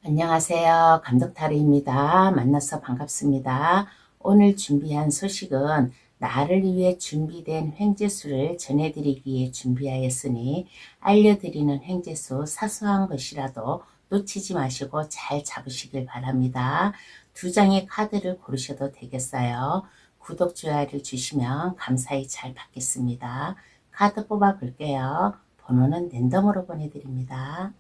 안녕하세요. 감독타로입니다. 만나서 반갑습니다. 오늘 준비한 소식은 나를 위해 준비된 횡재수를 전해드리기 위해 준비하였으니 알려드리는 횡재수 사소한 것이라도 놓치지 마시고 잘 잡으시길 바랍니다. 두 장의 카드를 고르셔도 되겠어요. 구독, 좋아요를 주시면 감사히 잘 받겠습니다. 카드 뽑아 볼게요. 번호는 랜덤으로 보내드립니다.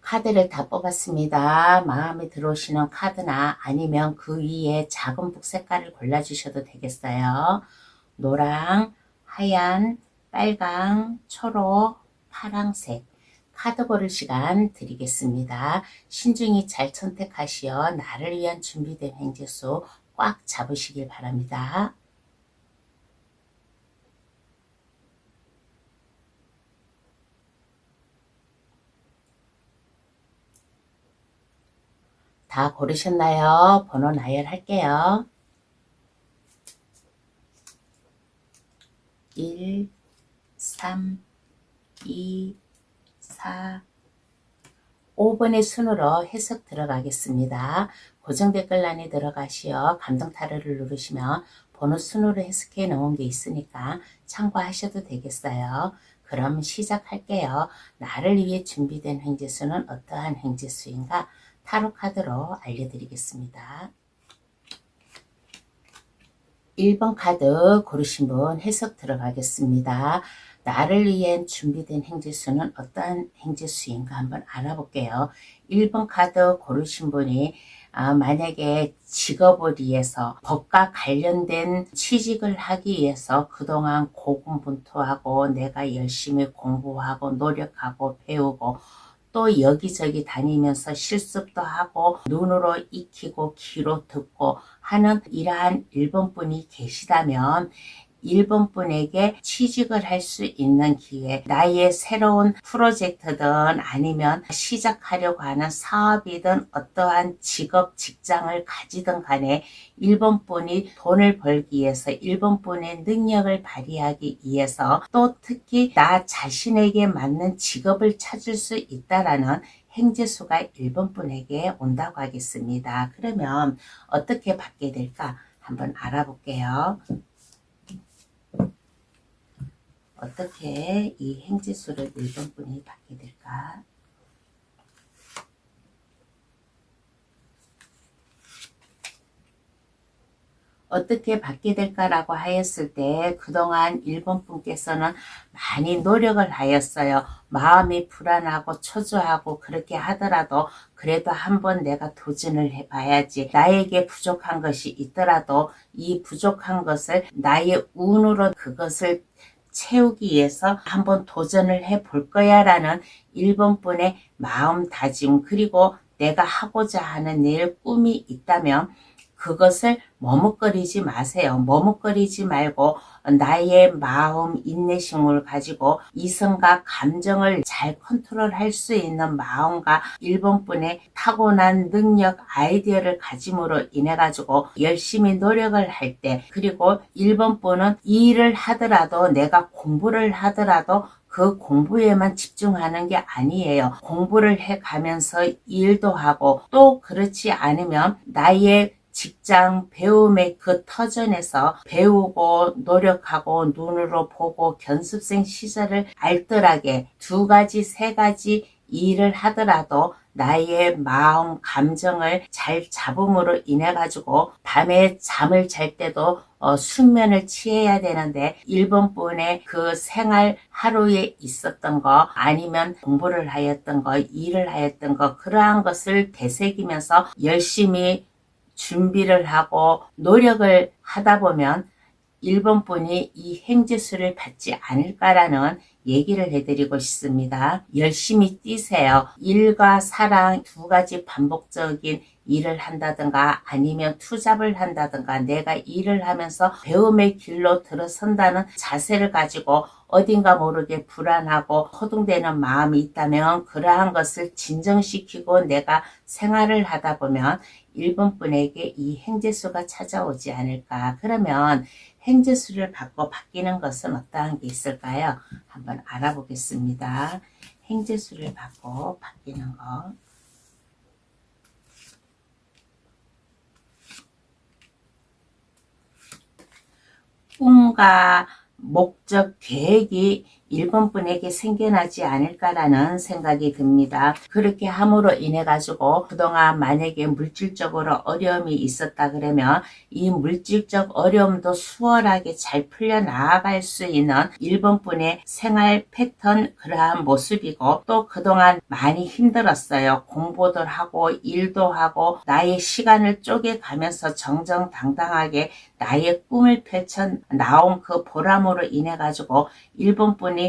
카드를 다 뽑았습니다. 마음에 들어오시는 카드나 아니면 그 위에 작은 북 색깔을 골라주셔도 되겠어요. 노랑, 하얀, 빨강, 초록, 파랑색 카드 고를 시간 드리겠습니다. 신중히 잘 선택하시어 나를 위한 준비된 횡재수 꽉 잡으시길 바랍니다. 다 고르셨나요? 번호 나열할게요. 1, 3, 2, 4, 5번의 순으로 해석 들어가겠습니다. 고정 댓글란에 들어가시어 감동 타로를 누르시면 번호 순으로 해석해 놓은 게 있으니까 참고하셔도 되겠어요. 그럼 시작할게요. 나를 위해 준비된 횡재수는 어떠한 횡재수인가? 타로 카드로 알려드리겠습니다. 1번 카드 고르신 분 해석 들어가겠습니다. 나를 위해 준비된 횡재수는 어떠한 횡재수인가 한번 알아볼게요. 1번 카드 고르신 분이 만약에 직업을 위해서 법과 관련된 취직을 하기 위해서 그동안 고군분투하고 내가 열심히 공부하고 노력하고 배우고 또 여기저기 다니면서 실습도 하고 눈으로 익히고 귀로 듣고 하는 이러한 1번 분이 계시다면 1번 분에게 취직을 할 수 있는 기회, 나의 새로운 프로젝트든 아니면 시작하려고 하는 사업이든 어떠한 직업, 직장을 가지든 간에 1번 분이 돈을 벌기 위해서 1번 분의 능력을 발휘하기 위해서 또 특히 나 자신에게 맞는 직업을 찾을 수 있다라는 행재수가 1번 분에게 온다고 하겠습니다. 그러면 어떻게 받게 될까 한번 알아볼게요. 어떻게 이 행지수를 1번 분이 받게 될까? 어떻게 받게 될까라고 하였을 때 그동안 1번 분께서는 많이 노력을 하였어요. 마음이 불안하고 초조하고 그렇게 하더라도 그래도 한번 내가 도전을 해봐야지. 나에게 부족한 것이 있더라도 이 부족한 것을 나의 운으로 그것을 채우기 위해서 한번 도전을 해볼 거야 라는 1번 분의 마음다짐 그리고 내가 하고자 하는 내일 꿈이 있다면 그것을 머뭇거리지 마세요. 머뭇거리지 말고 나의 마음 인내심을 가지고 이성과 감정을 잘 컨트롤할 수 있는 마음과 1번 분의 타고난 능력 아이디어를 가짐으로 인해 가지고 열심히 노력을 할 때 그리고 1번 분은 일을 하더라도 내가 공부를 하더라도 그 공부에만 집중하는 게 아니에요. 공부를 해가면서 일도 하고 또 그렇지 않으면 나의 직장 배움의 그 터전에서 배우고 노력하고 눈으로 보고 견습생 시절을 알뜰하게 2가지 3가지 일을 하더라도 나의 마음, 감정을 잘 잡음으로 인해 가지고 밤에 잠을 잘 때도 숙면을 취해야 되는데, 일본 분의 그 생활 하루에 있었던 거, 아니면 공부를 하였던 거, 일을 하였던 거, 그러한 것을 되새기면서 열심히 준비를 하고 노력을 하다 보면 일본 분이 이 행지수를 받지 않을까라는 얘기를 해드리고 싶습니다. 열심히 뛰세요. 일과 사랑 두 가지 반복적인 일을 한다든가 아니면 투잡을 한다든가 내가 일을 하면서 배움의 길로 들어선다는 자세를 가지고 어딘가 모르게 불안하고 허둥대는 마음이 있다면 그러한 것을 진정시키고 내가 생활을 하다 보면 일본 분에게 이 행재수가 찾아오지 않을까. 그러면 행재수를 받고 바뀌는 것은 어떠한 게 있을까요? 한번 알아보겠습니다. 행재수를 받고 바뀌는 거. 꿈과 목적, 계획이 일본 분에게 생겨나지 않을까라는 생각이 듭니다. 그렇게 함으로 인해 가지고 그동안 만약에 물질적으로 어려움이 있었다 그러면 이 물질적 어려움도 수월하게 잘 풀려 나아갈 수 있는 일본 분의 생활 패턴, 그러한 모습이고, 또 그동안 많이 힘들었어요. 공부도 하고 일도 하고 나의 시간을 쪼개가면서 정정당당하게 나의 꿈을 펼쳐 나온 그 보람으로 인해 가지고 일본 분이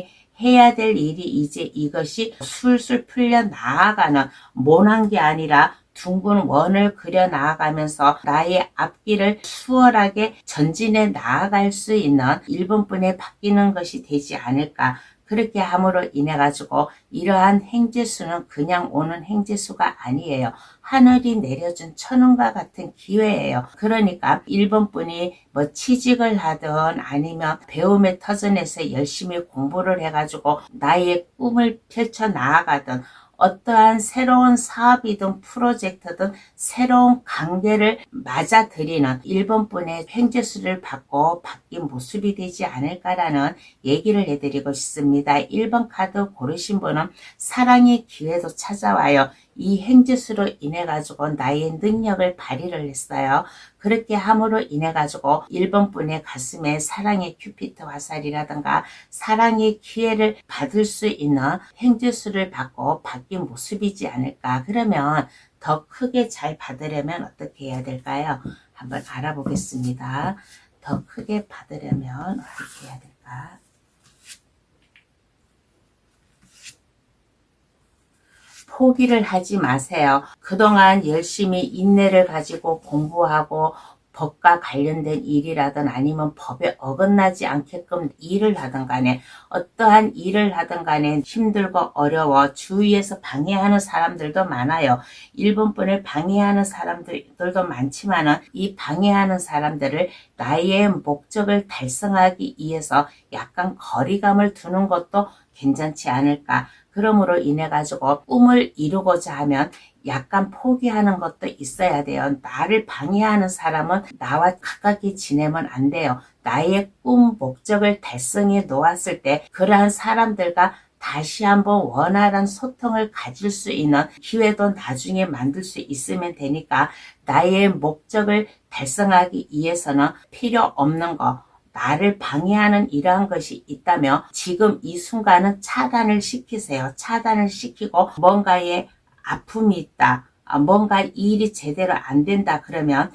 해야 될 일이 이제 이것이 술술 풀려 나아가는, 모난 게 아니라 둥근 원을 그려 나아가면서 나의 앞길을 수월하게 전진해 나아갈 수 있는 일본 분에 바뀌는 것이 되지 않을까. 그렇게 함으로 인해 가지고 이러한 행재수는 그냥 오는 행재수가 아니에요. 하늘이 내려준 천운과 같은 기회예요. 그러니까 일본 분이 뭐 취직을 하든 아니면 배움의 터전에서 열심히 공부를 해가지고 나의 꿈을 펼쳐 나아가든, 어떠한 새로운 사업이든 프로젝트든 새로운 관계를 맞아들이는 일본 분의 행재수를 받고 바뀐 모습이 되지 않을까라는 얘기를 해드리고 싶습니다. 1번 카드 고르신 분은 사랑의 기회도 찾아와요. 이 행재수로 인해 가지고 나의 능력을 발휘를 했어요. 그렇게 함으로 인해 가지고 1번 분의 가슴에 사랑의 큐피트 화살이라든가 사랑의 기회를 받을 수 있는 행재수를 받고 바뀐 모습이지 않을까. 그러면 더 크게 잘 받으려면 어떻게 해야 될까요? 한번 알아보겠습니다. 더 크게 받으려면 어떻게 해야 될까? 포기를 하지 마세요. 그동안 열심히 인내를 가지고 공부하고 법과 관련된 일이라든 아니면 법에 어긋나지 않게끔 일을 하든 간에, 어떠한 일을 하든 간에 힘들고 어려워 주위에서 방해하는 사람들도 많아요. 일본 분을 방해하는 사람들도 많지만은 이 방해하는 사람들을 나의 목적을 달성하기 위해서 약간 거리감을 두는 것도 괜찮지 않을까. 그러므로 인해 가지고 꿈을 이루고자 하면 약간 포기하는 것도 있어야 돼요. 나를 방해하는 사람은 나와 가깝게 지내면 안 돼요. 나의 꿈, 목적을 달성해 놓았을 때 그러한 사람들과 다시 한번 원활한 소통을 가질 수 있는 기회도 나중에 만들 수 있으면 되니까, 나의 목적을 달성하기 위해서는 필요 없는 거, 나를 방해하는 이러한 것이 있다면 지금 이 순간은 차단을 시키세요. 차단을 시키고 뭔가의 아픔이 있다, 뭔가 일이 제대로 안 된다 그러면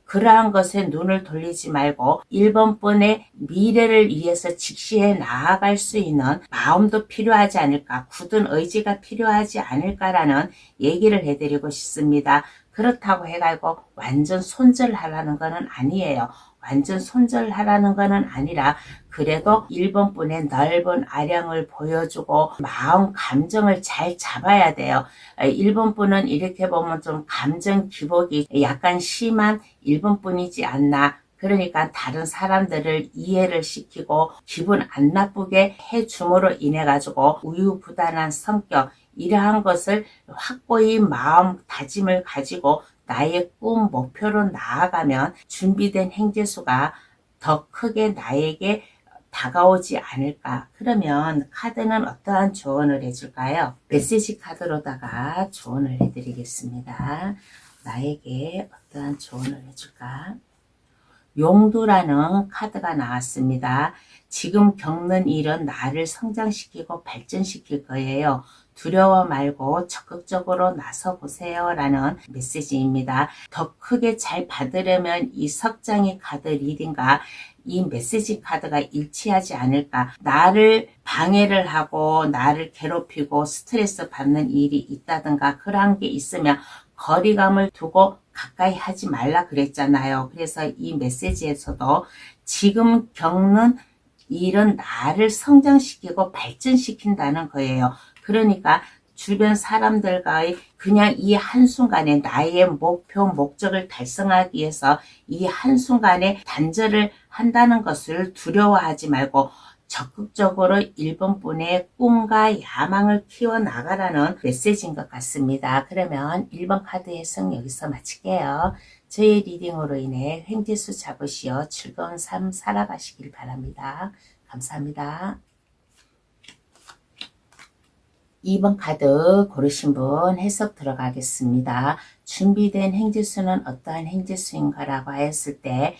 그러한 것에 눈을 돌리지 말고 1번 분의 미래를 위해서 직시해 나아갈 수 있는 마음도 필요하지 않을까, 굳은 의지가 필요하지 않을까라는 얘기를 해드리고 싶습니다. 그렇다고 해가지고 완전 손절하라는 것은 아니에요. 완전 손절하라는 것은 아니라 그래도 1번 분의 넓은 아량을 보여주고 마음 감정을 잘 잡아야 돼요. 1번 분은 이렇게 보면 좀 감정 기복이 약간 심한 1번 분이지 않나. 그러니까 다른 사람들을 이해를 시키고 기분 안 나쁘게 해줌으로 인해 가지고 우유부단한 성격, 이러한 것을 확고히 마음 다짐을 가지고 나의 꿈 목표로 나아가면 준비된 행재수가 더 크게 나에게 다가오지 않을까? 그러면 카드는 어떠한 조언을 해줄까요? 메시지 카드로다가 조언을 해드리겠습니다. 나에게 어떠한 조언을 해줄까? 용두라는 카드가 나왔습니다. 지금 겪는 일은 나를 성장시키고 발전시킬 거예요. 두려워 말고 적극적으로 나서 보세요 라는 메시지입니다. 더 크게 잘 받으려면 이 석장의 카드 리딩과 이 메시지 카드가 일치하지 않을까. 나를 방해를 하고 나를 괴롭히고 스트레스 받는 일이 있다든가 그러한 게 있으면 거리감을 두고 가까이 하지 말라 그랬잖아요. 그래서 이 메시지에서도 지금 겪는 일은 나를 성장시키고 발전시킨다는 거예요. 그러니까 주변 사람들과의 그냥 이 한순간에 나의 목표, 목적을 달성하기 위해서 이 한순간에 단절을 한다는 것을 두려워하지 말고 적극적으로 1번 분의 꿈과 야망을 키워나가라는 메시지인 것 같습니다. 그러면 1번 카드 해석 여기서 마칠게요. 저의 리딩으로 인해 횡재수 잡으시어 즐거운 삶 살아가시길 바랍니다. 감사합니다. 2번 카드 고르신 분 해석 들어가겠습니다. 준비된 행재수는 어떠한 행재수인가 라고 하였을 때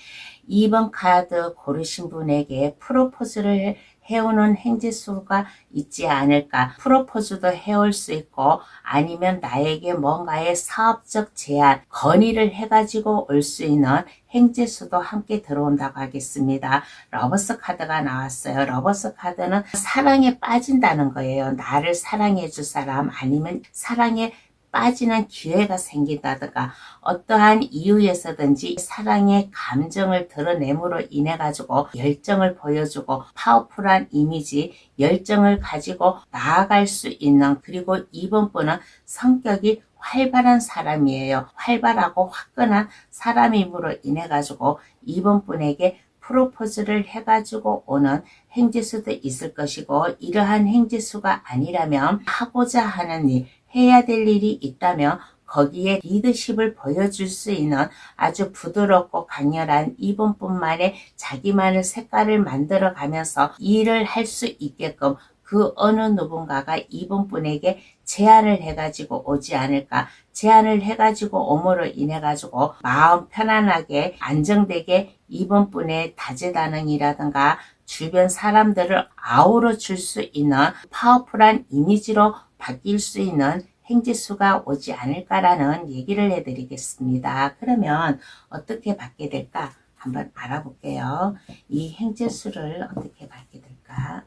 2번 카드 고르신 분에게 프로포즈를 해오는 행재수가 있지 않을까. 프로포즈도 해올 수 있고 아니면 나에게 뭔가의 사업적 제안, 건의를 해가지고 올 수 있는 행재수도 함께 들어온다고 하겠습니다. 러버스 카드가 나왔어요. 러버스 카드는 사랑에 빠진다는 거예요. 나를 사랑해 줄 사람 아니면 사랑에 빠지는 기회가 생긴다든가 어떠한 이유에서든지 사랑의 감정을 드러냄으로 인해 가지고 열정을 보여주고 파워풀한 이미지, 열정을 가지고 나아갈 수 있는, 그리고 이번 분은 성격이 활발한 사람이에요. 활발하고 화끈한 사람임으로 인해 가지고 이번 분에게 프로포즈를 해가지고 오는 행재수도 있을 것이고, 이러한 행재수가 아니라면 하고자 하는 일, 해야 될 일이 있다면 거기에 리더십을 보여줄 수 있는 아주 부드럽고 강렬한 이분뿐만의 자기만의 색깔을 만들어 가면서 일을 할 수 있게끔 그 어느 누군가가 이분분에게 제안을 해가지고 오지 않을까. 제안을 해가지고 오므로 인해 가지고 마음 편안하게 안정되게 이분분의 다재다능이라든가 주변 사람들을 아우러 줄 수 있는 파워풀한 이미지로 바뀔 수 있는 행재수가 오지 않을까라는 얘기를 해드리겠습니다. 그러면 어떻게 받게 될까 한번 알아볼게요. 이 행재수를 어떻게 받게 될까?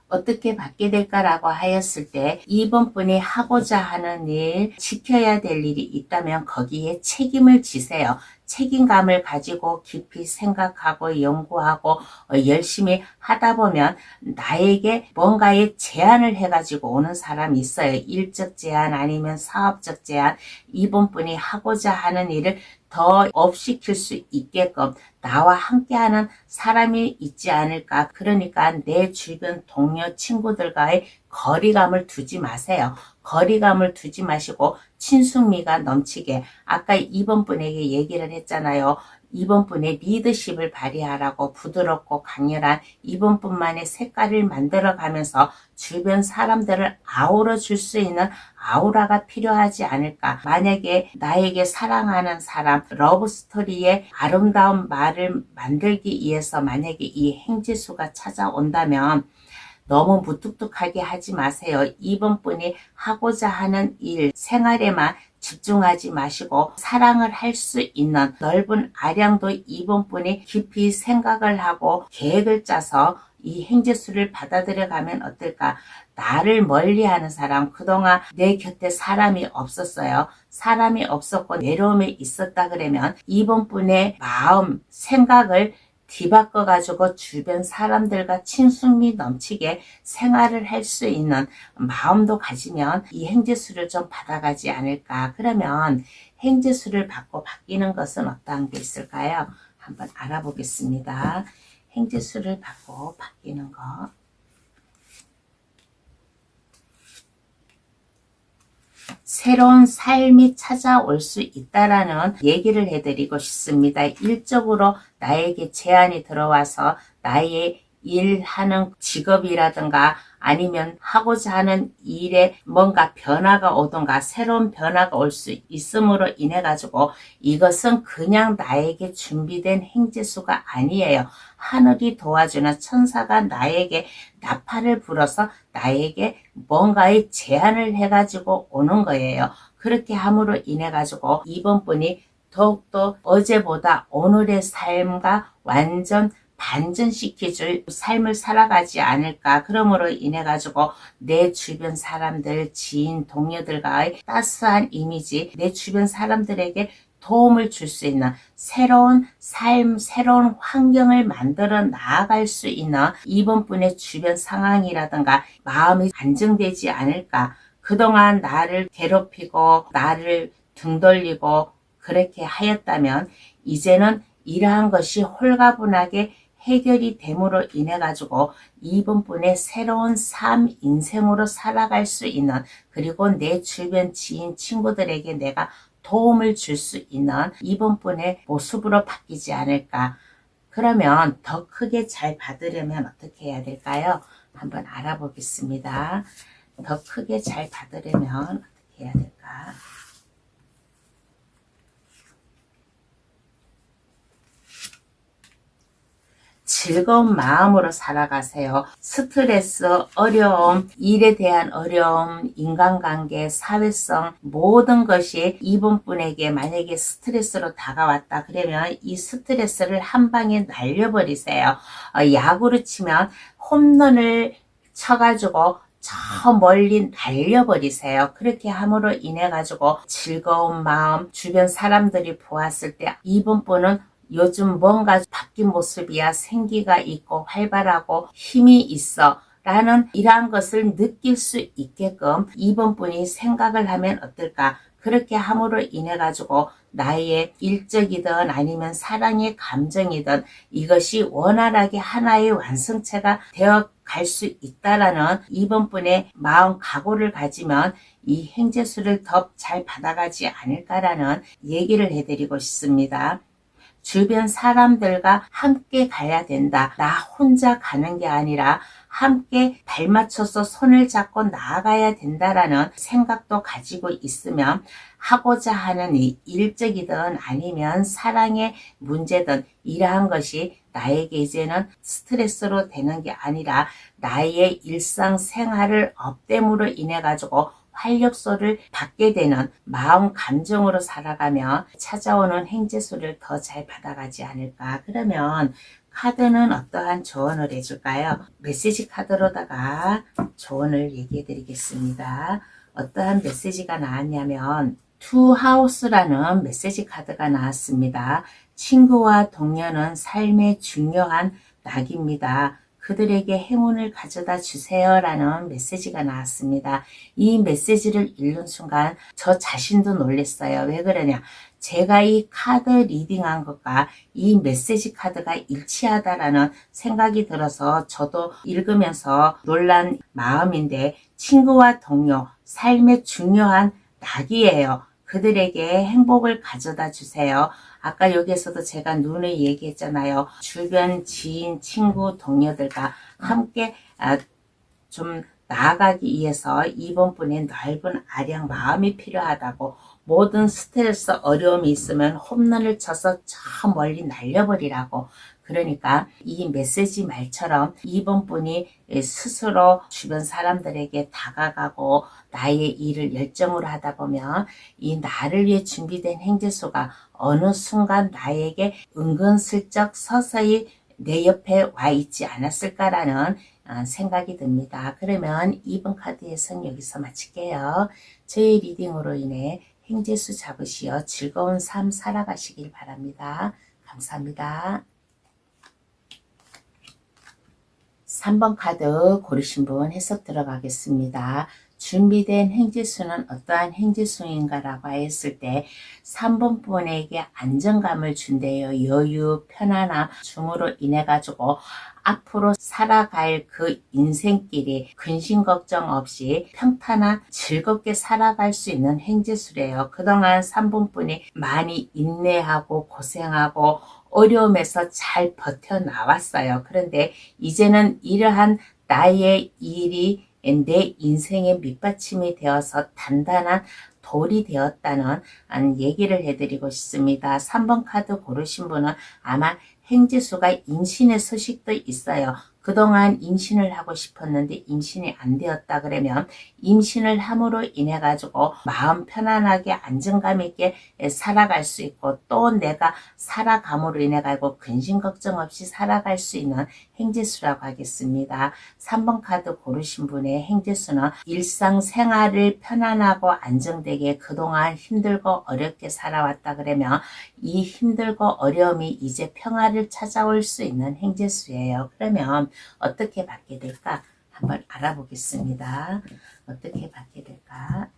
어떻게 받게 될까라고 하였을 때 2번 분이 하고자 하는 일, 지켜야 될 일이 있다면 거기에 책임을 지세요. 책임감을 가지고 깊이 생각하고 연구하고 열심히 하다 보면 나에게 뭔가의 제안을 해가지고 오는 사람이 있어요. 일적 제안 아니면 사업적 제안. 이번 분이 하고자 하는 일을 더 업시킬 수 있게끔 나와 함께하는 사람이 있지 않을까. 그러니까 내 주변 동료 친구들과의 거리감을 두지 마세요. 거리감을 두지 마시고 친숙미가 넘치게, 아까 2번 분에게 얘기를 했잖아요. 2번 분의 리더십을 발휘하라고. 부드럽고 강렬한 2번 분만의 색깔을 만들어 가면서 주변 사람들을 아우러 줄 수 있는 아우라가 필요하지 않을까. 만약에 나에게 사랑하는 사람, 러브스토리의 아름다운 말을 만들기 위해서 만약에 이 행지수가 찾아온다면 너무 무뚝뚝하게 하지 마세요. 이번 분이 하고자 하는 일, 생활에만 집중하지 마시고 사랑을 할 수 있는 넓은 아량도 이번 분이 깊이 생각을 하고 계획을 짜서 이 행재수를 받아들여 가면 어떨까? 나를 멀리하는 사람, 그동안 내 곁에 사람이 없었어요. 사람이 없었고 외로움에 있었다 그러면 이번 분의 마음, 생각을 뒤바꿔 가지고 주변 사람들과 친숙미 넘치게 생활을 할 수 있는 마음도 가지면 이 행재수를 좀 받아가지 않을까. 그러면 행재수를 받고 바뀌는 것은 어떠한 게 있을까요? 한번 알아보겠습니다. 행재수를 받고 바뀌는 거. 새로운 삶이 찾아올 수 있다라는 얘기를 해드리고 싶습니다. 일적으로 나에게 제안이 들어와서 나의 일하는 직업이라든가 아니면 하고자 하는 일에 뭔가 변화가 오던가 새로운 변화가 올 수 있음으로 인해 가지고 이것은 그냥 나에게 준비된 행재수가 아니에요. 하늘이 도와주는 천사가 나에게 나팔을 불어서 나에게 뭔가의 제안을 해가지고 오는 거예요. 그렇게 함으로 인해 가지고 이번 분이 더욱더 어제보다 오늘의 삶과 완전 반전시켜줄 삶을 살아가지 않을까. 그러므로 인해 가지고 내 주변 사람들, 지인, 동료들과의 따스한 이미지, 내 주변 사람들에게 도움을 줄 수 있는 새로운 삶, 새로운 환경을 만들어 나아갈 수 있는 이번 분의 주변 상황이라든가 마음이 안정되지 않을까. 그동안 나를 괴롭히고 나를 등 돌리고 그렇게 하였다면 이제는 이러한 것이 홀가분하게 해결이 됨으로 인해 가지고 이번 분의 새로운 삶 인생으로 살아갈 수 있는, 그리고 내 주변 지인 친구들에게 내가 도움을 줄 수 있는 이번 분의 모습으로 바뀌지 않을까. 그러면 더 크게 잘 받으려면 어떻게 해야 될까요? 한번 알아보겠습니다. 더 크게 잘 받으려면 어떻게 해야 될까? 즐거운 마음으로 살아가세요. 스트레스, 어려움, 일에 대한 어려움, 인간관계, 사회성 모든 것이 이번 분에게 만약에 스트레스로 다가왔다 그러면 이 스트레스를 한 방에 날려버리세요. 야구로 치면 홈런을 쳐가지고 저 멀리 날려버리세요. 그렇게 함으로 인해 가지고 즐거운 마음, 주변 사람들이 보았을 때 이번 분은 요즘 뭔가 바뀐 모습이야, 생기가 있고 활발하고 힘이 있어 라는 이러한 것을 느낄 수 있게끔 이번 분이 생각을 하면 어떨까. 그렇게 함으로 인해 가지고 나의 일적이든 아니면 사랑의 감정이든 이것이 원활하게 하나의 완성체가 되어 갈 수 있다라는 이번 분의 마음 각오를 가지면 이 행재수를 더 잘 받아가지 않을까라는 얘기를 해드리고 싶습니다. 주변 사람들과 함께 가야 된다. 나 혼자 가는 게 아니라 함께 발 맞춰서 손을 잡고 나아가야 된다라는 생각도 가지고 있으면 하고자 하는 일적이든 아니면 사랑의 문제든 이러한 것이 나에게 이제는 스트레스로 되는 게 아니라 나의 일상생활을 업됨으로 인해 가지고 활력소를 받게 되는 마음 감정으로 살아가며 찾아오는 행재수를 더 잘 받아가지 않을까. 그러면 카드는 어떠한 조언을 해줄까요? 메시지 카드로다가 조언을 얘기해 드리겠습니다. 어떠한 메시지가 나왔냐면 투하우스라는 메시지 카드가 나왔습니다. 친구와 동료는 삶의 중요한 낙입니다. 그들에게 행운을 가져다 주세요 라는 메시지가 나왔습니다. 이 메시지를 읽는 순간 저 자신도 놀랐어요. 왜 그러냐, 제가 이 카드 리딩한 것과 이 메시지 카드가 일치하다라는 생각이 들어서 저도 읽으면서 놀란 마음인데, 친구와 동료, 삶의 중요한 낙이에요. 그들에게 행복을 가져다 주세요. 아까 여기에서도 제가 눈을 얘기했잖아요. 주변 지인, 친구, 동료들과 함께 좀 나아가기 위해서 이번 분의 넓은 아량 마음이 필요하다고. 모든 스트레스, 어려움이 있으면 홈런을 쳐서 저 멀리 날려버리라고. 그러니까 이 메시지 말처럼 이번 분이 스스로 주변 사람들에게 다가가고 나의 일을 열정으로 하다 보면 이 나를 위해 준비된 행재수가 어느 순간 나에게 은근슬쩍 서서히 내 옆에 와 있지 않았을까라는 생각이 듭니다. 그러면 2번 카드에서는 여기서 마칠게요. 저의 리딩으로 인해 행재수 잡으시어 즐거운 삶 살아가시길 바랍니다. 감사합니다. 3번 카드 고르신 분 해석 들어가겠습니다. 준비된 행재수는 어떠한 행재수인가라고 했을 때 3번 분에게 안정감을 준대요. 여유, 편안함 줌으로 인해 가지고 앞으로 살아갈 그 인생길이 근심 걱정 없이 평탄한 즐겁게 살아갈 수 있는 행지수래요. 그동안 3번분이 많이 인내하고 고생하고 어려움에서 잘 버텨나왔어요. 그런데 이제는 이러한 나의 일이 내 인생의 밑받침이 되어서 단단한 돌이 되었다는 얘기를 해드리고 싶습니다. 3번 카드 고르신 분은 아마 행지수가 임신의 소식도 있어요. 그동안 임신을 하고 싶었는데 임신이 안 되었다 그러면 임신을 함으로 인해 가지고 마음 편안하게 안정감 있게 살아갈 수 있고, 또 내가 살아감으로 인해 가지고 근심 걱정 없이 살아갈 수 있는 행지수라고 하겠습니다. 3번 카드 고르신 분의 행지수는 일상생활을 편안하고 안정되게 그동안 힘들고 어렵게 살아왔다 그러면 이 힘들고 어려움이 이제 평화를 찾아올 수 있는 행지수예요. 그러면 어떻게 받게 될까? 한번 알아보겠습니다. 어떻게 받게 될까?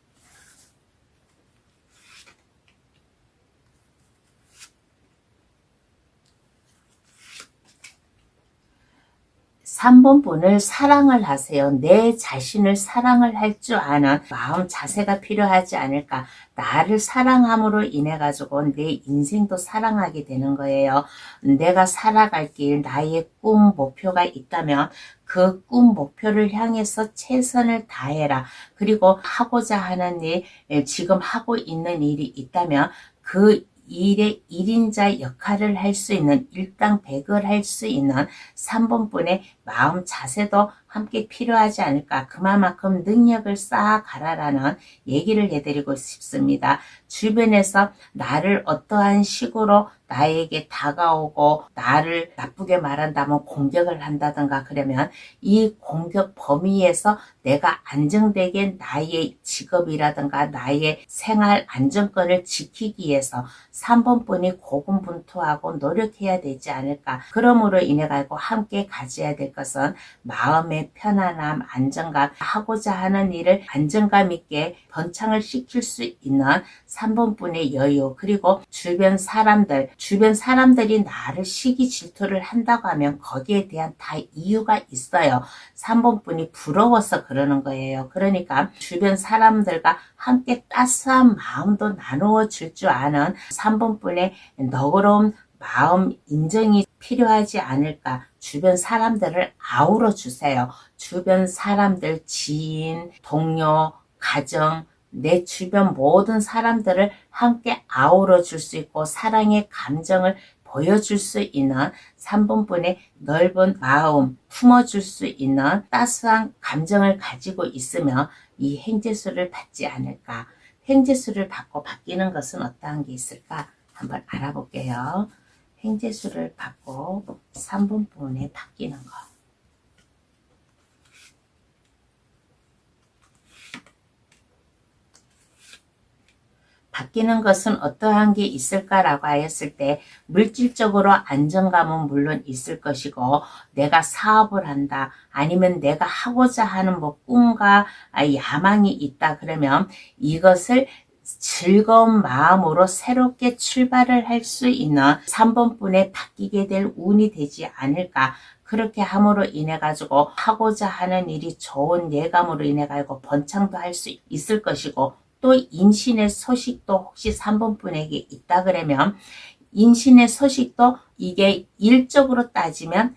3번 분을 사랑을 하세요. 내 자신을 사랑을 할 줄 아는 마음 자세가 필요하지 않을까. 나를 사랑함으로 인해 가지고 내 인생도 사랑하게 되는 거예요. 내가 살아갈 길, 나의 꿈, 목표가 있다면 그 꿈, 목표를 향해서 최선을 다해라. 그리고 하고자 하는 일, 지금 하고 있는 일이 있다면 그 일의 1인자 역할을 할 수 있는, 일당백을 할 수 있는 3번분의 마음 자세도 함께 필요하지 않을까. 그만큼 능력을 쌓아가라라는 얘기를 해드리고 싶습니다. 주변에서 나를 어떠한 식으로 나에게 다가오고 나를 나쁘게 말한다면 공격을 한다든가 그러면 이 공격 범위에서 내가 안정되게 나의 직업이라든가 나의 생활 안정권을 지키기 위해서 3번분이 고군분투하고 노력해야 되지 않을까. 그러므로 인해 가지고 함께 가져야 될 것은 마음의 편안함, 안정감, 하고자 하는 일을 안정감 있게 번창을 시킬 수 있는 3번분의 여유, 그리고 주변 사람들이 나를 시기 질투를 한다고 하면 거기에 대한 다 이유가 있어요. 3번분이 부러워서 그러는 거예요. 그러니까 주변 사람들과 함께 따스한 마음도 나누어 줄 줄 아는 3번분의 너그러운 마음 인정이 필요하지 않을까. 주변 사람들을 아우러 주세요. 주변 사람들, 지인, 동료, 가정, 내 주변 모든 사람들을 함께 아우러 줄 수 있고 사랑의 감정을 보여줄 수 있는 3번분의 넓은 마음 품어줄 수 있는 따스한 감정을 가지고 있으면 이 행지수를 받지 않을까. 행지수를 받고 바뀌는 것은 어떠한 게 있을까? 한번 알아볼게요. 행지수를 받고 3번분에 바뀌는 거. 바뀌는 것은 어떠한 게 있을까라고 하였을 때 물질적으로 안정감은 물론 있을 것이고, 내가 사업을 한다 아니면 내가 하고자 하는 뭐 꿈과 야망이 있다 그러면 이것을 즐거운 마음으로 새롭게 출발을 할 수 있는 3번분에 바뀌게 될 운이 되지 않을까. 그렇게 함으로 인해 가지고 하고자 하는 일이 좋은 예감으로 인해 가지고 번창도 할 수 있을 것이고, 또 임신의 소식도 혹시 3번분에게 있다 그러면 임신의 소식도 이게 일적으로 따지면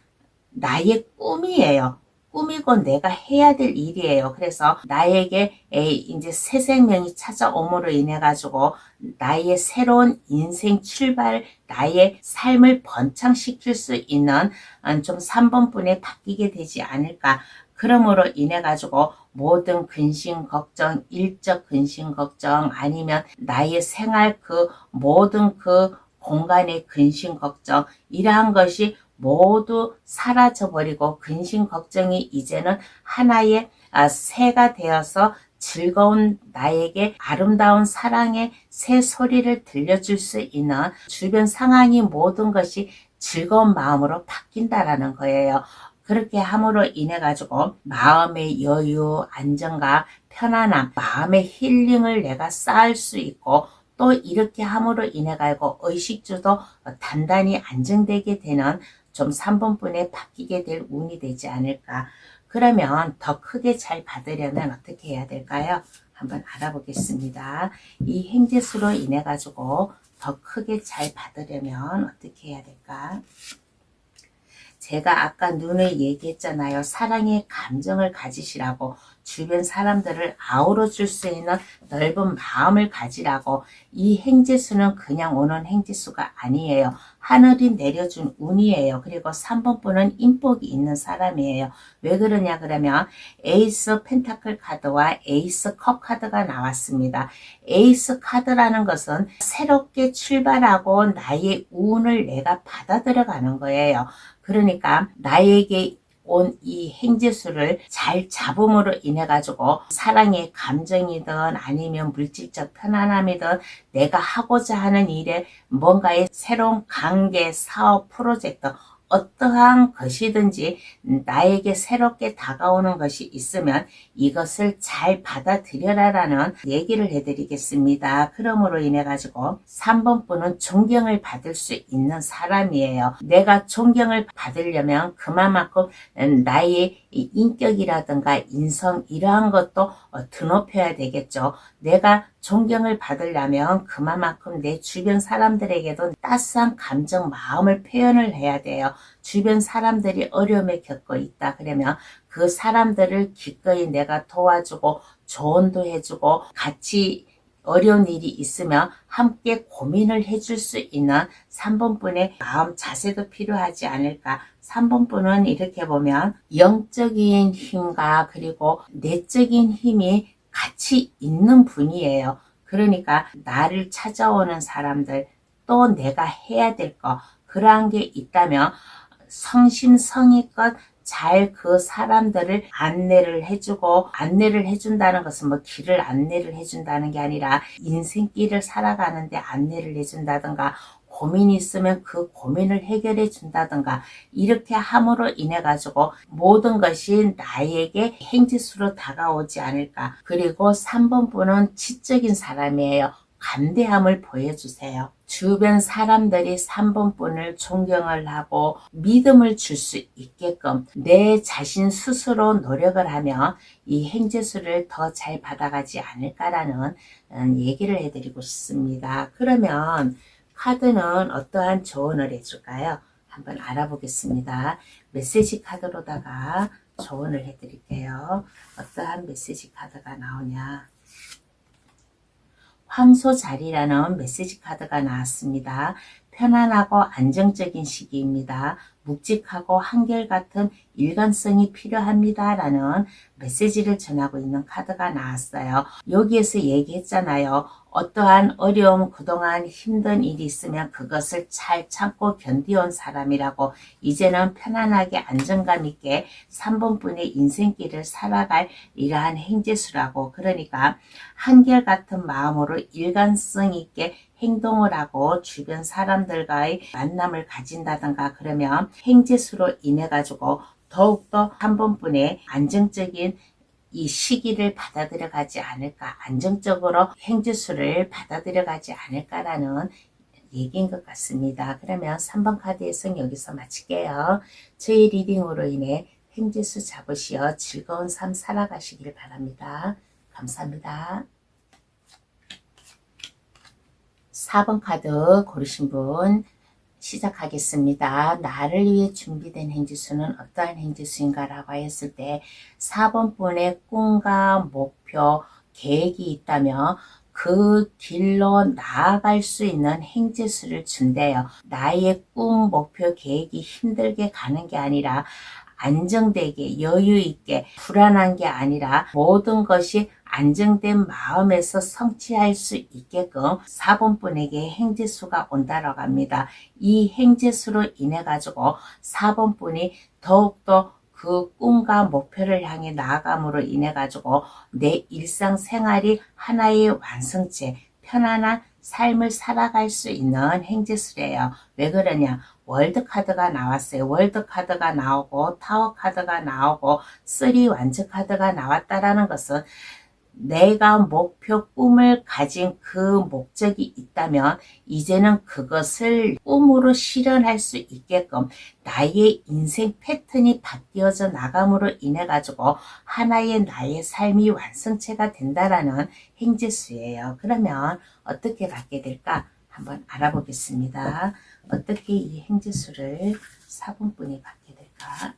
나의 꿈이에요. 꿈이고 내가 해야 될 일이에요. 그래서 나에게 이제 새 생명이 찾아옴으로 인해 가지고 나의 새로운 인생 출발, 나의 삶을 번창시킬 수 있는 좀 3번분에 바뀌게 되지 않을까. 그러므로 인해 가지고 모든 근심 걱정, 일적 근심 걱정 아니면 나의 생활 그 모든 그 공간의 근심 걱정, 이러한 것이 모두 사라져버리고 근심 걱정이 이제는 하나의 새가 되어서 즐거운 나에게 아름다운 사랑의 새 소리를 들려줄 수 있는 주변 상황이 모든 것이 즐거운 마음으로 바뀐다라는 거예요. 그렇게 함으로 인해 가지고 마음의 여유, 안정감, 편안함, 마음의 힐링을 내가 쌓을 수 있고, 또 이렇게 함으로 인해 가지고 의식주도 단단히 안정되게 되는 좀 3번분에 바뀌게 될 운이 되지 않을까. 그러면 더 크게 잘 받으려면 어떻게 해야 될까요? 한번 알아보겠습니다. 이 행재수로 인해 가지고 더 크게 잘 받으려면 어떻게 해야 될까? 제가 아까 눈을 얘기했잖아요. 사랑의 감정을 가지시라고, 주변 사람들을 아우러 줄 수 있는 넓은 마음을 가지라고. 이 행재수는 그냥 오는 행재수가 아니에요. 하늘이 내려준 운이에요. 그리고 3번분은 인복이 있는 사람이에요. 왜 그러냐 그러면 에이스 펜타클 카드와 에이스 컵 카드가 나왔습니다. 에이스 카드라는 것은 새롭게 출발하고 나의 운을 내가 받아들여 가는 거예요. 그러니까 나에게 온 이 행재수를 잘 잡음으로 인해 가지고 사랑의 감정이든 아니면 물질적 편안함이든 내가 하고자 하는 일에 뭔가의 새로운 관계, 사업, 프로젝트, 어떠한 것이든지 나에게 새롭게 다가오는 것이 있으면 이것을 잘 받아들여라라는 얘기를 해드리겠습니다. 그러므로 인해 가지고 3번분은 존경을 받을 수 있는 사람이에요. 내가 존경을 받으려면 그만큼 나의 인격이라든가 인성 이러한 것도 드높여야 되겠죠. 내가 존경을 받으려면 그만큼 내 주변 사람들에게도 따스한 감정, 마음을 표현을 해야 돼요. 주변 사람들이 어려움에 겪고 있다 그러면 그 사람들을 기꺼이 내가 도와주고 조언도 해주고 같이 어려운 일이 있으면 함께 고민을 해줄 수 있는 3번분의 마음 자세도 필요하지 않을까. 3번분은 이렇게 보면 영적인 힘과 그리고 내적인 힘이 같이 있는 분이에요. 그러니까 나를 찾아오는 사람들, 또 내가 해야 될 거, 그러한 게 있다면 성심성의껏 잘 그 사람들을 안내를 해주고, 안내를 해준다는 것은 뭐 길을 안내를 해준다는 게 아니라 인생길을 살아가는데 안내를 해준다든가, 고민이 있으면 그 고민을 해결해 준다든가, 이렇게 함으로 인해 가지고 모든 것이 나에게 행지수로 다가오지 않을까. 그리고 3번분은 지적인 사람이에요. 관대함을 보여주세요. 주변 사람들이 3번분을 존경을 하고 믿음을 줄 수 있게끔 내 자신 스스로 노력을 하면 이 행재수를 더 잘 받아가지 않을까라는 얘기를 해드리고 싶습니다. 그러면 카드는 어떠한 조언을 해줄까요? 한번 알아보겠습니다. 메시지 카드로다가 조언을 해드릴게요. 어떠한 메시지 카드가 나오냐. 황소자리라는 메시지 카드가 나왔습니다. 편안하고 안정적인 시기입니다. 묵직하고 한결같은 일관성이 필요합니다. 라는 메시지를 전하고 있는 카드가 나왔어요. 여기에서 얘기했잖아요. 어떠한 어려움, 그동안 힘든 일이 있으면 그것을 잘 참고 견디온 사람이라고. 이제는 편안하게 안정감 있게 3번분의 인생길을 살아갈 이러한 행재수라고. 그러니까 한결같은 마음으로 일관성 있게 행동을 하고 주변 사람들과의 만남을 가진다든가 그러면 행재수로 인해 가지고 더욱더 3번분의 안정적인 이 시기를 받아들여 가지 않을까, 안정적으로 행재수를 받아들여 가지 않을까라는 얘기인 것 같습니다. 그러면 3번 카드에서는 여기서 마칠게요. 저희 리딩으로 인해 행재수 잡으시어 즐거운 삶 살아가시길 바랍니다. 감사합니다. 4번 카드 고르신 분 시작하겠습니다. 나를 위해 준비된 행지수는 어떠한 행지수인가 라고 했을 때 4번분의 꿈과 목표, 계획이 있다면 그 길로 나아갈 수 있는 행지수를 준대요. 나의 꿈, 목표, 계획이 힘들게 가는 게 아니라 안정되게 여유 있게 불안한 게 아니라 모든 것이 안정된 마음에서 성취할 수 있게끔 4번분에게 행재수가 온다라고 합니다. 이 행재수로 인해 가지고 4번분이 더욱더 그 꿈과 목표를 향해 나아감으로 인해 가지고 내 일상생활이 하나의 완성체, 편안한 삶을 살아갈 수 있는 행재수래요. 왜 그러냐? 월드 카드가 나왔어요. 월드 카드가 나오고 타워 카드가 나오고 3 완즈 카드가 나왔다라는 것은 내가 목표 꿈을 가진 그 목적이 있다면 이제는 그것을 꿈으로 실현할 수 있게끔 나의 인생 패턴이 바뀌어져 나감으로 인해 가지고 하나의 나의 삶이 완성체가 된다라는 행지수예요. 그러면 어떻게 받게 될까? 한번 알아보겠습니다. 어떻게 이 행지수를 4번분이 받게 될까?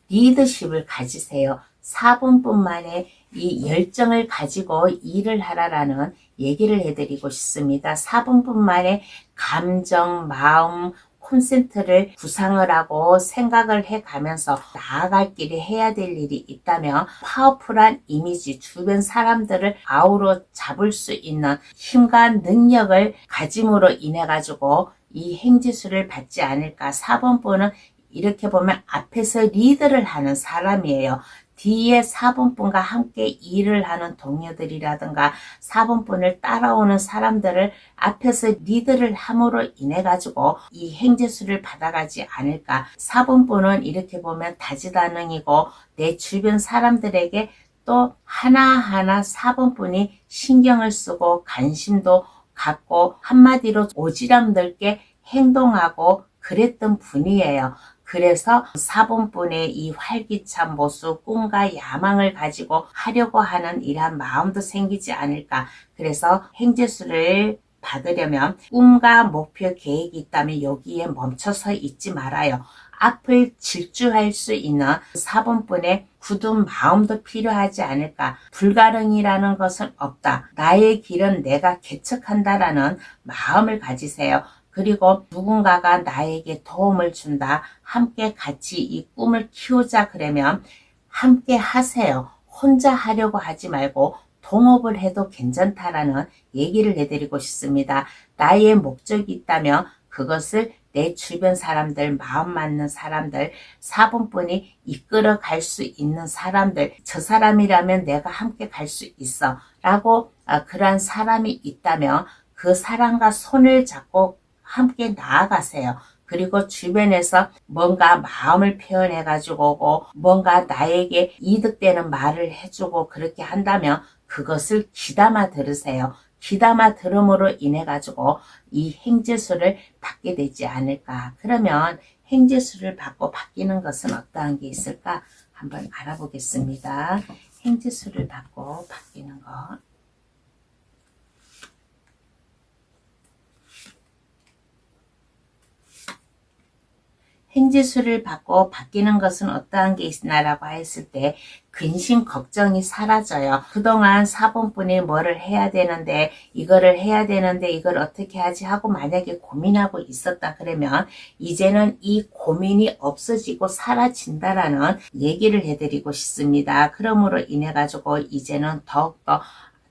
리더십을 가지세요. 4번뿐만에 이 열정을 가지고 일을 하라라는 얘기를 해드리고 싶습니다. 4번뿐만에 감정, 마음, 콘센트를 구상을 하고 생각을 해가면서 나아갈 길에 해야 될 일이 있다면 파워풀한 이미지, 주변 사람들을 아우러 잡을 수 있는 힘과 능력을 가짐으로 인해 가지고 이 행지수를 받지 않을까. 4번분은 이렇게 보면 앞에서 리드를 하는 사람이에요. 뒤에 4번분과 함께 일을 하는 동료들이라든가 4번분을 따라오는 사람들을 앞에서 리드를 함으로 인해 가지고 이 행재수를 받아가지 않을까. 4번분은 이렇게 보면 다재다능이고 내 주변 사람들에게 또 하나하나 4번분이 신경을 쓰고 관심도 갖고 한마디로 오지랖넓게 행동하고 그랬던 분이에요. 그래서 4번분의 이 활기찬 모습, 꿈과 야망을 가지고 하려고 하는 이러한 마음도 생기지 않을까. 그래서 행재수를 받으려면 꿈과 목표 계획이 있다면 여기에 멈춰서 있지 말아요. 앞을 질주할 수 있는 4번분의 굳은 마음도 필요하지 않을까. 불가능이라는 것은 없다. 나의 길은 내가 개척한다라는 마음을 가지세요. 그리고 누군가가 나에게 도움을 준다. 함께 같이 이 꿈을 키우자 그러면 함께 하세요. 혼자 하려고 하지 말고 동업을 해도 괜찮다라는 얘기를 해드리고 싶습니다. 나의 목적이 있다면 그것을 내 주변 사람들, 마음 맞는 사람들, 4번분이 이끌어 갈 수 있는 사람들, 저 사람이라면 내가 함께 갈 수 있어 라고 그러한 사람이 있다면 그 사람과 손을 잡고 함께 나아가세요. 그리고 주변에서 뭔가 마음을 표현해 가지고 오고 뭔가 나에게 이득되는 말을 해주고 그렇게 한다면 그것을 귀담아 들으세요. 귀담아 들음으로 인해 가지고 이 행재수를 받게 되지 않을까. 그러면 행재수를 받고 바뀌는 것은 어떠한 게 있을까? 한번 알아보겠습니다. 행재수를 받고 바뀌는 것. 행지수를 받고 바뀌는 것은 어떠한 게 있나라고 했을 때 근심 걱정이 사라져요. 그동안 4번분이 뭐를 해야 되는데 이거를 해야 되는데 이걸 어떻게 하지 하고 만약에 고민하고 있었다 그러면 이제는 이 고민이 없어지고 사라진다라는 얘기를 해드리고 싶습니다. 그러므로 인해 가지고 이제는 더욱더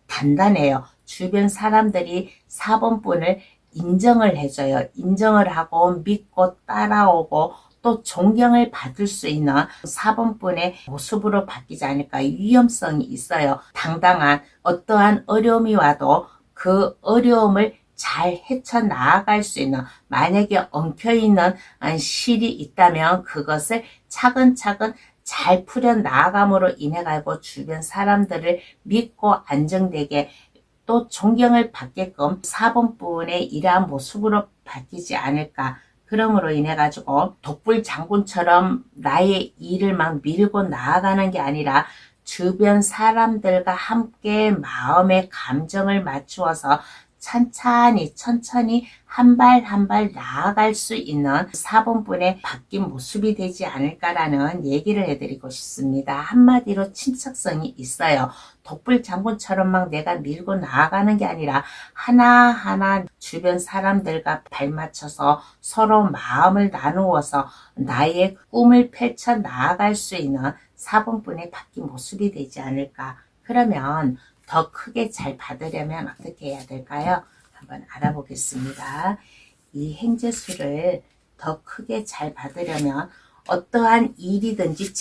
단단해요. 주변 사람들이 4번분을 인정을 해줘요. 인정을 하고 믿고 따라오고 또 존경을 받을 수 있는 4번분의 모습으로 바뀌지 않을까. 위험성이 있어요. 당당한 어떠한 어려움이 와도 그 어려움을 잘 헤쳐나갈 수 있는, 만약에 엉켜있는 실이 있다면 그것을 차근차근 잘 풀어나감으로 인해 가지고 주변 사람들을 믿고 안정되게 또 존경을 받게끔 4번분의 이러한 모습으로 바뀌지 않을까. 그러므로 인해 가지고 독불 장군처럼 나의 일을 막 밀고 나아가는 게 아니라 주변 사람들과 함께 마음의 감정을 맞추어서 천천히 한 발 한 발 나아갈 수 있는 4번분의 바뀐 모습이 되지 않을까라는 얘기를 해드리고 싶습니다. 한마디로 침착성이 있어요. 독불 장군처럼 막 내가 밀고 나아가는 게 아니라 하나하나 주변 사람들과 발맞춰서 서로 마음을 나누어서 나의 꿈을 펼쳐 나아갈 수 있는 4번분의 바뀐 모습이 되지 않을까. 그러면 더 크게 잘 받으려면 어떻게 해야 될까요? 한번 알아보겠습니다. 이 행재수를 더 크게 잘 받으려면 어떠한 일이든지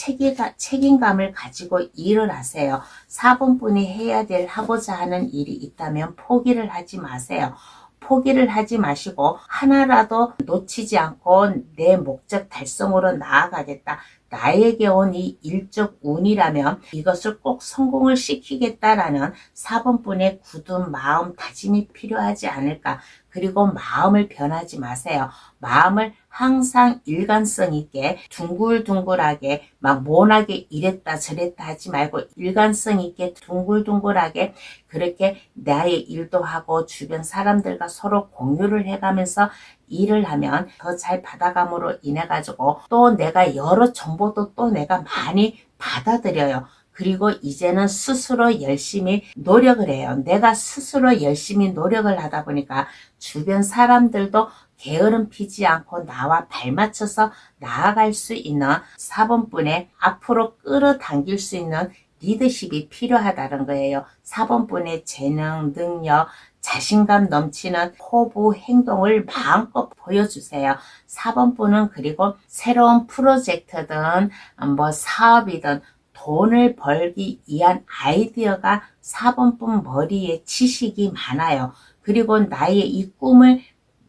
책임감을 가지고 일을 하세요. 4번분이 해야 될 하고자 하는 일이 있다면 포기를 하지 마세요. 포기를 하지 마시고 하나라도 놓치지 않고 내 목적 달성으로 나아가겠다. 나에게 온 이 일적 운이라면 이것을 꼭 성공을 시키겠다라는 4번분의 굳은 마음 다짐이 필요하지 않을까. 그리고 마음을 변하지 마세요. 마음을 항상 일관성 있게 둥글둥글하게 막 모나게 이랬다 저랬다 하지 말고 일관성 있게 둥글둥글하게 그렇게 나의 일도 하고 주변 사람들과 서로 공유를 해가면서 일을 하면 더 잘 받아감으로 인해 가지고 또 내가 여러 정보도 또 내가 많이 받아들여요. 그리고 이제는 스스로 열심히 노력을 해요. 내가 스스로 열심히 노력을 하다 보니까 주변 사람들도 게으름 피지 않고 나와 발맞춰서 나아갈 수 있는 4번분에 앞으로 끌어당길 수 있는 리더십이 필요하다는 거예요. 4번분의 재능, 능력, 자신감 넘치는 포부 행동을 마음껏 보여주세요. 4번분은 그리고 새로운 프로젝트든 뭐 사업이든 돈을 벌기 위한 아이디어가 4번분 머리에 지식이 많아요. 그리고 나의 이 꿈을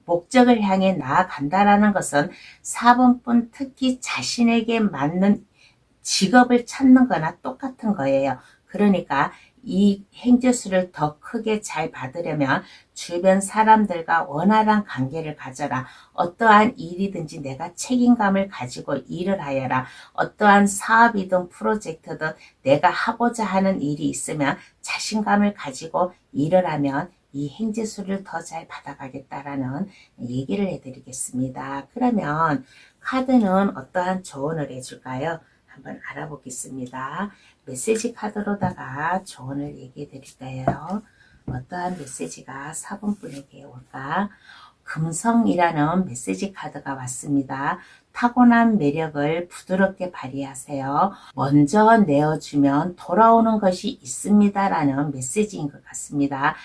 목적을 향해 나아간다라는 것은 4번분 특히 자신에게 맞는 직업을 찾는 거나 똑같은 거예요. 그러니까 이 행재수를 더 크게 잘 받으려면 주변 사람들과 원활한 관계를 가져라. 어떠한 일이든지 내가 책임감을 가지고 일을 하여라. 어떠한 사업이든 프로젝트든 내가 하고자 하는 일이 있으면 자신감을 가지고 일을 하면 이 행재수를 더 잘 받아가겠다라는 얘기를 해드리겠습니다. 그러면 카드는 어떠한 조언을 해줄까요? 한번 알아보겠습니다. 메시지 카드로다가 조언을 얘기해 드릴까요? 어떠한 메시지가 4번분에게 올까? 금성이라는 메시지 카드가 왔습니다. 타고난 매력을 부드럽게 발휘하세요. 먼저 내어주면 돌아오는 것이 있습니다라는 메시지인 것 같습니다.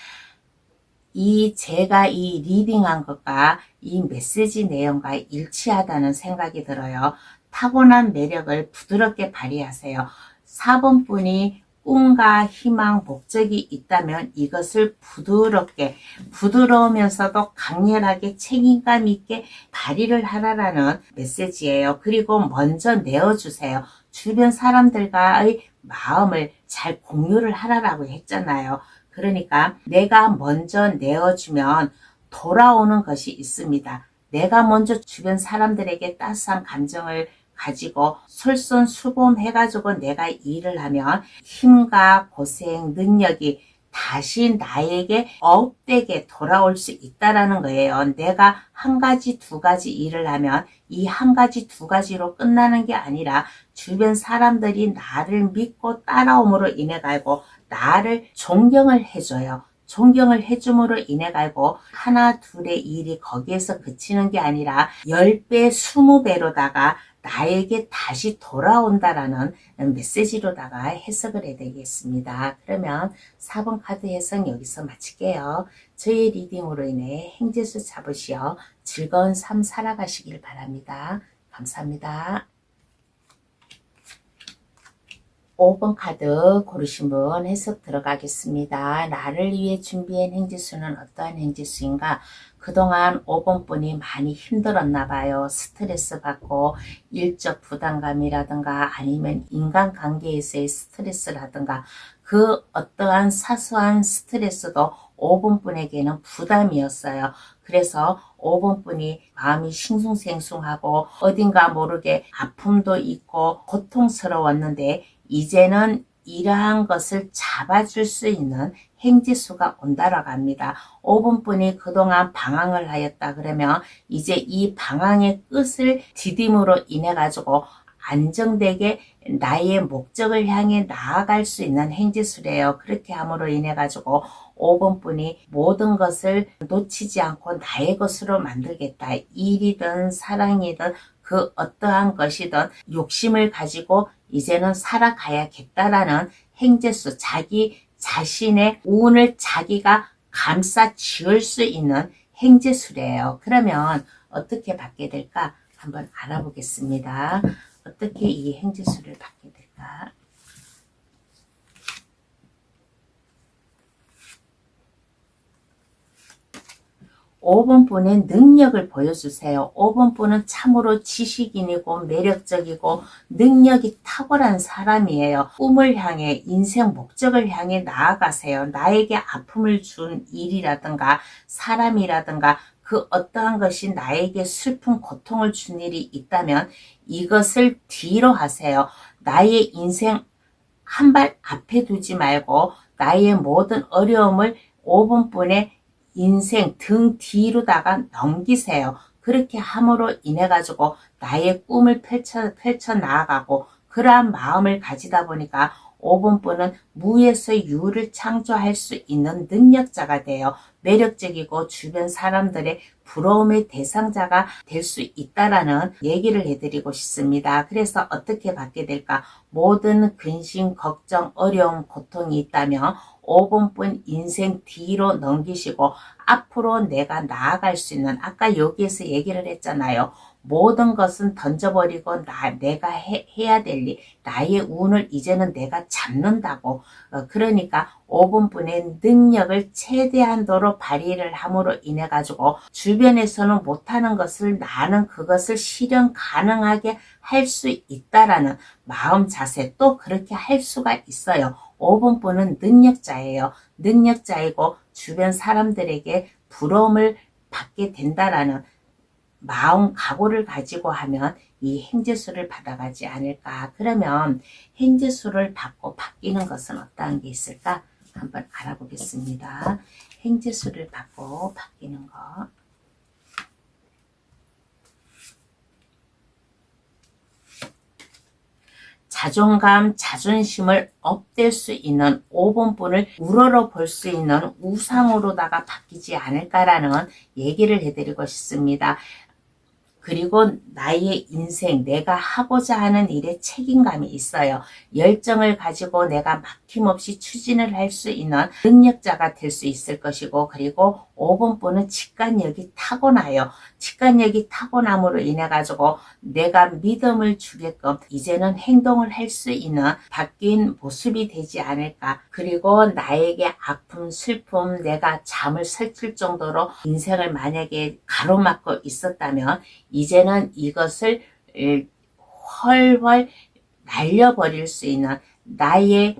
제가 이 리딩한 것과 이 메시지 내용과 일치하다는 생각이 들어요. 타고난 매력을 부드럽게 발휘하세요. 4번분이 꿈과 희망, 목적이 있다면 이것을 부드러우면서도 강렬하게 책임감 있게 발휘를 하라라는 메시지예요. 그리고 먼저 내어주세요. 주변 사람들과의 마음을 잘 공유를 하라라고 했잖아요. 그러니까 내가 먼저 내어주면 돌아오는 것이 있습니다. 내가 먼저 주변 사람들에게 따스한 감정을 가지고 솔선수범해가지고 내가 일을 하면 힘과 고생, 능력이 다시 나에게 업되게 돌아올 수 있다라는 거예요. 내가 한 가지, 두 가지 일을 하면 이 한 가지, 두 가지로 끝나는 게 아니라 주변 사람들이 나를 믿고 따라옴으로 인해 가지고 나를 존경을 해줘요. 존경을 해줌으로 인해 가지고 하나, 둘의 일이 거기에서 그치는 게 아니라 10배, 20배로다가 나에게 다시 돌아온다라는 메시지로다가 해석을 해드리겠습니다. 그러면 4번 카드 해석 여기서 마칠게요. 저의 리딩으로 인해 행재수 잡으시어 즐거운 삶 살아가시길 바랍니다. 감사합니다. 5번 카드 고르신 분 해석 들어가겠습니다. 나를 위해 준비한 행재수는 어떠한 행재수인가? 그동안 5번분이 많이 힘들었나 봐요. 스트레스 받고 일적 부담감이라든가 아니면 인간관계에서의 스트레스라든가 그 어떠한 사소한 스트레스도 5번분에게는 부담이었어요. 그래서 5번분이 마음이 싱숭생숭하고 어딘가 모르게 아픔도 있고 고통스러웠는데 이제는 이러한 것을 잡아줄 수 있는 행지수가 온다라고 합니다. 5번분이 그동안 방황을 하였다 그러면 이제 이 방황의 끝을 디딤으로 인해 가지고 안정되게 나의 목적을 향해 나아갈 수 있는 행지수래요. 그렇게 함으로 인해 가지고 5번분이 모든 것을 놓치지 않고 나의 것으로 만들겠다. 일이든 사랑이든 그 어떠한 것이든 욕심을 가지고 이제는 살아가야겠다라는 행재수, 자기 자신의 운을 자기가 감싸 지을 수 있는 행재수래요. 그러면 어떻게 받게 될까? 한번 알아보겠습니다. 어떻게 이 행지수를 받게 될까? 5번 분의 능력을 보여주세요. 5번 분은 참으로 지식인이고 매력적이고 능력이 탁월한 사람이에요. 꿈을 향해 인생 목적을 향해 나아가세요. 나에게 아픔을 준 일이라든가 사람이라든가 그 어떠한 것이 나에게 슬픈 고통을 준 일이 있다면 이것을 뒤로 하세요. 나의 인생 한 발 앞에 두지 말고 나의 모든 어려움을 5번 분의 인생 등 뒤로다가 넘기세요. 그렇게 함으로 인해 가지고 나의 꿈을 펼쳐 나아가고 그러한 마음을 가지다 보니까 5번 분은 무에서 유를 창조할 수 있는 능력자가 돼요. 매력적이고 주변 사람들의 부러움의 대상자가 될 수 있다라는 얘기를 해드리고 싶습니다. 그래서 어떻게 받게 될까? 모든 근심, 걱정, 어려움, 고통이 있다면 5번분 인생 뒤로 넘기시고 앞으로 내가 나아갈 수 있는, 아까 여기에서 얘기를 했잖아요. 모든 것은 던져버리고 내가 해야 될 일, 나의 운을 이제는 내가 잡는다고. 그러니까 5번분의 능력을 최대한도로 발휘를 함으로 인해 가지고 주변에서는 못하는 것을 나는 그것을 실현 가능하게 할 수 있다라는 마음 자세, 또 그렇게 할 수가 있어요. 5번분은 능력자예요. 능력자이고 주변 사람들에게 부러움을 받게 된다라는 마음 각오를 가지고 하면 이 행지수를 받아가지 않을까. 그러면 행지수를 받고 바뀌는 것은 어떠한 게 있을까? 한번 알아보겠습니다. 행지수를 받고 바뀌는 거. 자존감, 자존심을 업될 수 있는 5번분을 우러러 볼 수 있는 우상으로다가 바뀌지 않을까라는 얘기를 해드리고 싶습니다. 그리고 나의 인생, 내가 하고자 하는 일에 책임감이 있어요. 열정을 가지고 내가 막힘없이 추진을 할 수 있는 능력자가 될 수 있을 것이고, 그리고 5번분은 직관력이 타고나요. 직관력이 타고남으로 인해 가지고 내가 믿음을 주게끔 이제는 행동을 할 수 있는 바뀐 모습이 되지 않을까. 그리고 나에게 아픔, 슬픔, 내가 잠을 설칠 정도로 인생을 만약에 가로막고 있었다면 이제는 이것을 훨훨 날려버릴 수 있는, 나의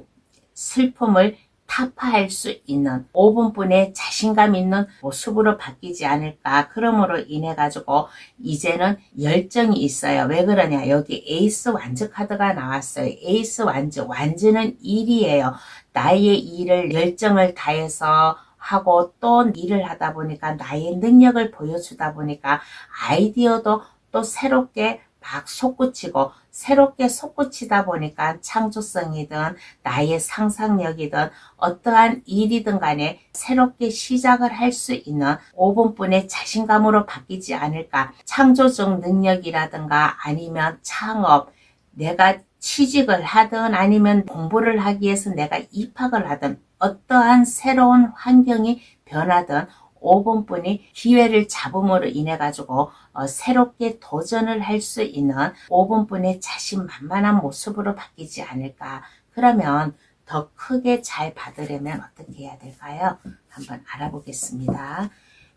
슬픔을 타파할 수 있는 5번분의 자신감 있는 모습으로 바뀌지 않을까. 그러므로 인해 가지고 이제는 열정이 있어요. 왜 그러냐, 여기 에이스 완즈 카드가 나왔어요. 에이스 완즈, 완즈는 일이에요. 나의 일을 열정을 다해서 하고 또 일을 하다 보니까 나의 능력을 보여주다 보니까 아이디어도 또 새롭게 막 솟구치고, 새롭게 솟구치다 보니까 창조성이든 나의 상상력이든 어떠한 일이든 간에 새롭게 시작을 할 수 있는 5번분의 자신감으로 바뀌지 않을까. 창조적 능력이라든가 아니면 창업, 내가 취직을 하든 아니면 공부를 하기 위해서 내가 입학을 하든 어떠한 새로운 환경이 변하든 5번분이 기회를 잡음으로 인해 가지고 새롭게 도전을 할 수 있는 5번분의 자신만만한 모습으로 바뀌지 않을까. 그러면 더 크게 잘 받으려면 어떻게 해야 될까요? 한번 알아보겠습니다.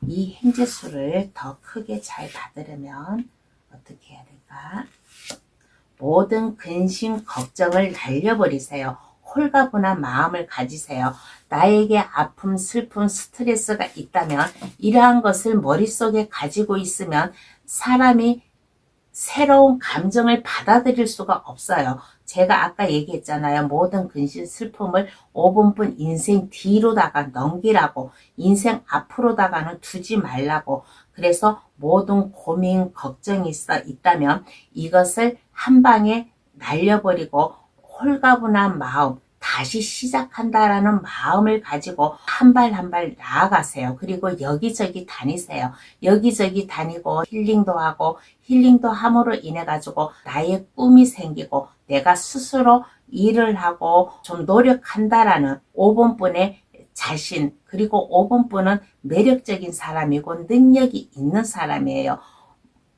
이 행지수를 더 크게 잘 받으려면 어떻게 해야 될까? 모든 근심, 걱정을 날려버리세요. 홀가분한 마음을 가지세요. 나에게 아픔, 슬픔, 스트레스가 있다면 이러한 것을 머릿속에 가지고 있으면 사람이 새로운 감정을 받아들일 수가 없어요. 제가 아까 얘기했잖아요. 모든 근심, 슬픔을 5번분 인생 뒤로다가 넘기라고, 인생 앞으로다가는 두지 말라고. 그래서 모든 고민, 걱정이 있다면 이것을 한 방에 날려버리고 홀가분한 마음, 다시 시작한다라는 마음을 가지고 한 발 한 발 나아가세요. 그리고 여기저기 다니세요. 여기저기 다니고 힐링도 하고, 힐링도 함으로 인해 가지고 나의 꿈이 생기고 내가 스스로 일을 하고 좀 노력한다라는 5번분의 자신, 그리고 5번분은 매력적인 사람이고 능력이 있는 사람이에요.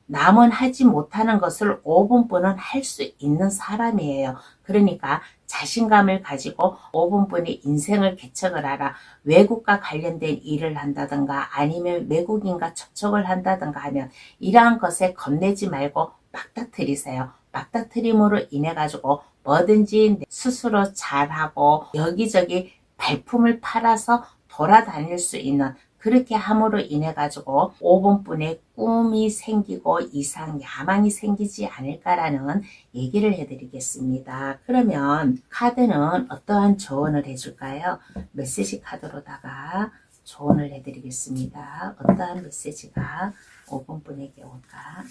남은 하지 못하는 것을 5분뿐은 할 수 있는 사람이에요. 그러니까 자신감을 가지고 5분뿐이 인생을 개척을 하라. 외국과 관련된 일을 한다든가 아니면 외국인과 접촉을 한다든가 하면 이러한 것에 겁내지 말고 막닥뜨리세요. 막닥뜨림으로 인해 가지고 뭐든지 스스로 잘하고 여기저기 발품을 팔아서 돌아다닐 수 있는, 그렇게 함으로 인해 가지고 5분뿐의 꿈이 생기고 이상 야망이 생기지 않을까라는 얘기를 해드리겠습니다. 그러면 카드는 어떠한 조언을 해줄까요? 메시지 카드로다가 조언을 해드리겠습니다. 어떠한 메시지가 5분뿐에게 올까?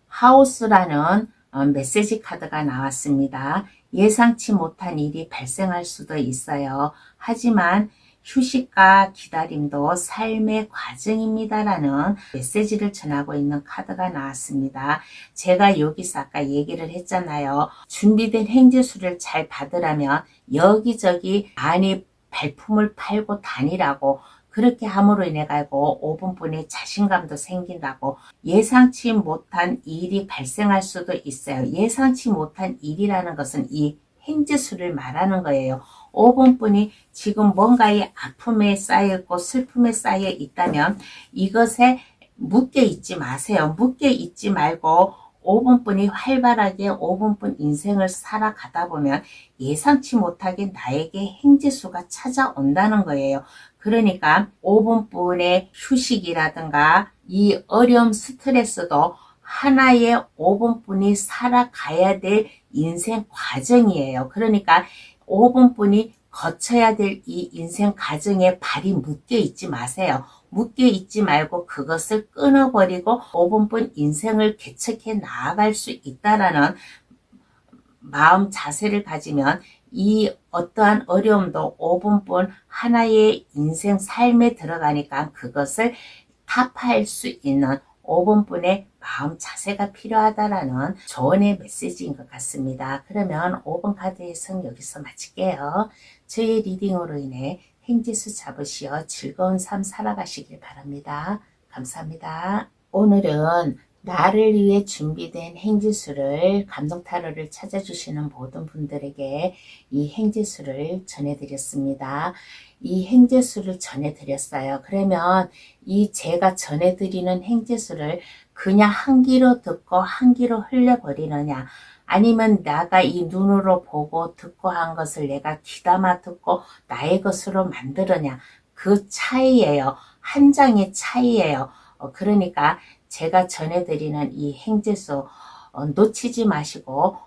하우스라는 메시지 카드가 나왔습니다. 예상치 못한 일이 발생할 수도 있어요. 하지만 휴식과 기다림도 삶의 과정입니다라는 메시지를 전하고 있는 카드가 나왔습니다. 제가 여기서 아까 얘기를 했잖아요. 준비된 행재수를 잘 받으라면 여기저기 많이 발품을 팔고 다니라고, 그렇게 함으로 인해 가지고 5분뿐의 자신감도 생긴다고. 예상치 못한 일이 발생할 수도 있어요. 예상치 못한 일이라는 것은 이 행지수를 말하는 거예요. 5분뿐이 지금 뭔가의 아픔에 쌓여있고 슬픔에 쌓여 있다면 이것에 묶여 있지 마세요. 묶여 있지 말고 5분뿐이 활발하게 5분뿐 인생을 살아가다 보면 예상치 못하게 나에게 행지수가 찾아온다는 거예요. 그러니까 5분뿐의 휴식이라든가 이 어려움, 스트레스도 하나의 5분뿐이 살아가야 될 인생 과정이에요. 그러니까 5분뿐이 거쳐야 될 이 인생 과정에 발이 묶여 있지 마세요. 묶여 있지 말고 그것을 끊어버리고 5분뿐 인생을 개척해 나아갈 수 있다라는 마음 자세를 가지면 이 어떠한 어려움도 5분뿐 하나의 인생 삶에 들어가니까 그것을 타파할 수 있는 5분뿐의 마음 자세가 필요하다라는 조언의 메시지인 것 같습니다. 그러면 5번 카드 해석 여기서 마칠게요. 저의 리딩으로 인해 행지수 잡으시어 즐거운 삶 살아가시길 바랍니다. 감사합니다. 오늘은 나를 위해 준비된 행지수를 감동타로를 찾아주시는 모든 분들에게 이 행지수를 전해드렸습니다. 이 행지수를 전해드렸어요. 그러면 이 제가 전해드리는 행지수를 그냥 한 귀로 듣고 한 귀로 흘려버리느냐, 아니면 내가 이 눈으로 보고 듣고 한 것을 내가 귀담아 듣고 나의 것으로 만들느냐, 그 차이예요. 한 장의 차이예요. 그러니까 제가 전해드리는 이 행재수 놓치지 마시고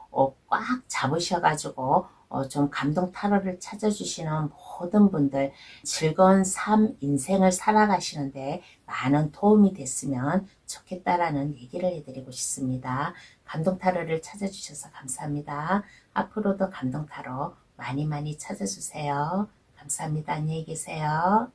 꽉 잡으셔가지고 좀 감동 타로를 찾아주시는 모든 분들 즐거운 삶 인생을 살아가시는데 많은 도움이 됐으면 좋겠다라는 얘기를 해드리고 싶습니다. 감동 타로를 찾아주셔서 감사합니다. 앞으로도 감동 타로 많이 많이 찾아주세요. 감사합니다. 안녕히 계세요.